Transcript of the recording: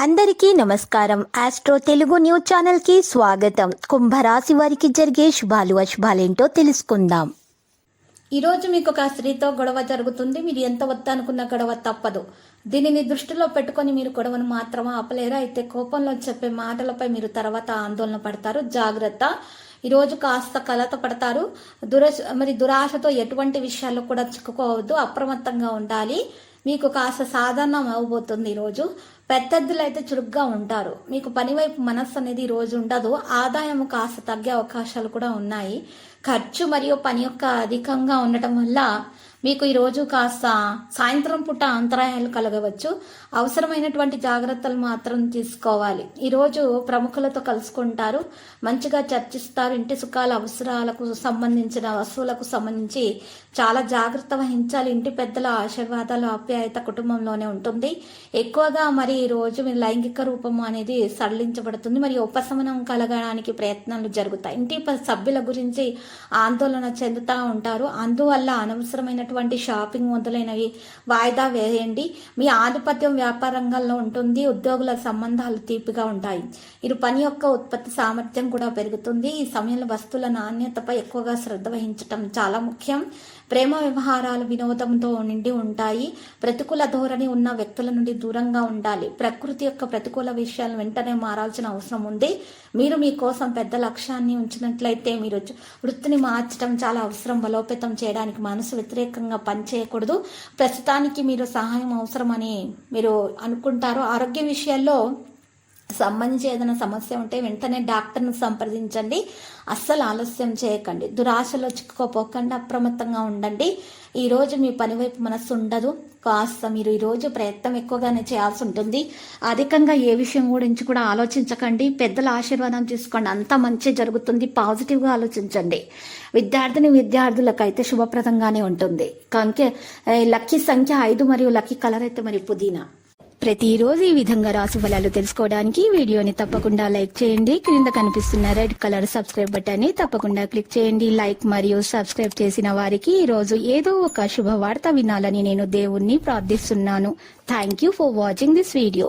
అందరికీ నమస్కారం. Astro Telugu news channel కి స్వాగతం. కుంభరాశి వారికి జరిగే శుభాలు అశుభాలేంటో తెలుసుకుందాం. ఈరోజు మీకు ఒక స్త్రీతో గొడవ జరుగుతుంది. మీరు ఎంత వద్దనుకున్న గొడవ తప్పదు. దీనిని దృష్టిలో పెట్టుకొని మీరు గొడవను మాత్రమే ఆపలేరు. అయితే కోపంలో చెప్పే మాటలపై మీరు తర్వాత ఆందోళన పడతారు. జాగ్రత్త. ఈరోజు కాస్త కలత పడతారు. దురాశతో ఎటువంటి విషయాల్లో కూడా చిక్కుకోవద్దు. అప్రమత్తంగా ఉండాలి. మీకు కాస్త సాధారణం అవబోతుంది. ఈరోజు పెద్దలు అయితే చురుగ్గా ఉంటారు. మీకు పని వైపు మనస్సు అనేది ఈరోజు ఉండదు. ఆదాయం కాస్త తగ్గే అవకాశాలు కూడా ఉన్నాయి. ఖర్చు మరియు పని యొక్క అధికంగా ఉండటం వల్ల మీకు ఈరోజు కాస్త సాయంత్రం పూట అంతరాయాలు కలగవచ్చు. అవసరమైనటువంటి జాగ్రత్తలు మాత్రం తీసుకోవాలి. ఈరోజు ప్రముఖులతో కలుసుకుంటారు, మంచిగా చర్చిస్తారు. ఇంటి సుఖాల అవసరాలకు సంబంధించిన వస్తువులకు సంబంధించి చాలా జాగ్రత్త వహించాలి. ఇంటి పెద్దల ఆశీర్వాదాలు ఆప్యాయత కుటుంబంలోనే ఉంటుంది. ఎక్కువగా మరి ఈ రోజు మీ లైంగిక రూపం అనేది సడలించబడుతుంది. మరి ఉపశమనం కలగడానికి ప్రయత్నాలు జరుగుతాయి. ఇంటి సభ్యుల గురించి ఆందోళన చెందుతూ ఉంటారు. అందువల్ల అనవసరమైనటువంటి షాపింగ్ మొదలైనవి వాయిదా వేయండి. మీ ఆధిపత్యం వ్యాపార రంగంలో ఉంటుంది. ఉద్యోగుల సంబంధాలు తీపిగా ఉంటాయి. ఇది పని యొక్క ఉత్పత్తి సామర్థ్యం కూడా పెరుగుతుంది. ఈ సమయంలో వస్తువుల నాణ్యతపై ఎక్కువగా శ్రద్ధ వహించడం చాలా ముఖ్యం. ప్రేమ వ్యవహారాలు వినోదంతో నిండి ఉంటాయి. ప్రతికూల ధోరణి ఉన్న వ్యక్తుల నుండి దూరంగా ఉండాలి. ప్రకృతి యొక్క ప్రతికూల విషయాలను వెంటనే మారాల్సిన అవసరం ఉంది. మీరు మీకోసం పెద్ద లక్ష్యాన్ని ఉంచినట్లయితే మీరు వృత్తిని మార్చడం చాలా అవసరం. బలోపేతం చేయడానికి మనసు వ్యతిరేకంగా పనిచేయకూడదు. ప్రస్తుతానికి మీరు సహాయం అవసరమని మీరు అనుకుంటారు. ఆరోగ్య విషయాల్లో సంబంధించి ఏదైనా సమస్య ఉంటే వెంటనే డాక్టర్ను సంప్రదించండి. అస్సలు ఆలస్యం చేయకండి. దురాశలో చిక్కుకోపోకండి. అప్రమత్తంగా ఉండండి. ఈరోజు మీ పని వైపు మనస్సు ఉండదు. కాస్త మీరు ఈరోజు ప్రయత్నం ఎక్కువగానే చేయాల్సి ఉంటుంది. అధికంగా ఏ విషయం గురించి కూడా ఆలోచించకండి. పెద్దల ఆశీర్వాదం తీసుకోండి. అంతా మంచి జరుగుతుంది. పాజిటివ్గా ఆలోచించండి. విద్యార్థులకైతే శుభప్రదంగానే ఉంటుంది. లక్కీ సంఖ్య 5 మరియు లక్కీ కలర్ అయితే మరి పుదీనా. ప్రతిరోజు ఈ విధంగా రాశి ఫలాలు తెలుసుకోవడానికి వీడియోని తప్పకుండా లైక్ చేయండి. క్రింద కనిపిస్తున్న రెడ్ కలర్ సబ్స్క్రైబ్ బటన్ ని తప్పకుండా క్లిక్ చేయండి. లైక్ మరియు సబ్స్క్రైబ్ చేసిన వారికి ఈ రోజు ఏదో ఒక శుభవార్త వినాలని నేను దేవుణ్ణి ప్రార్థిస్తున్నాను. Thank you for watching this video.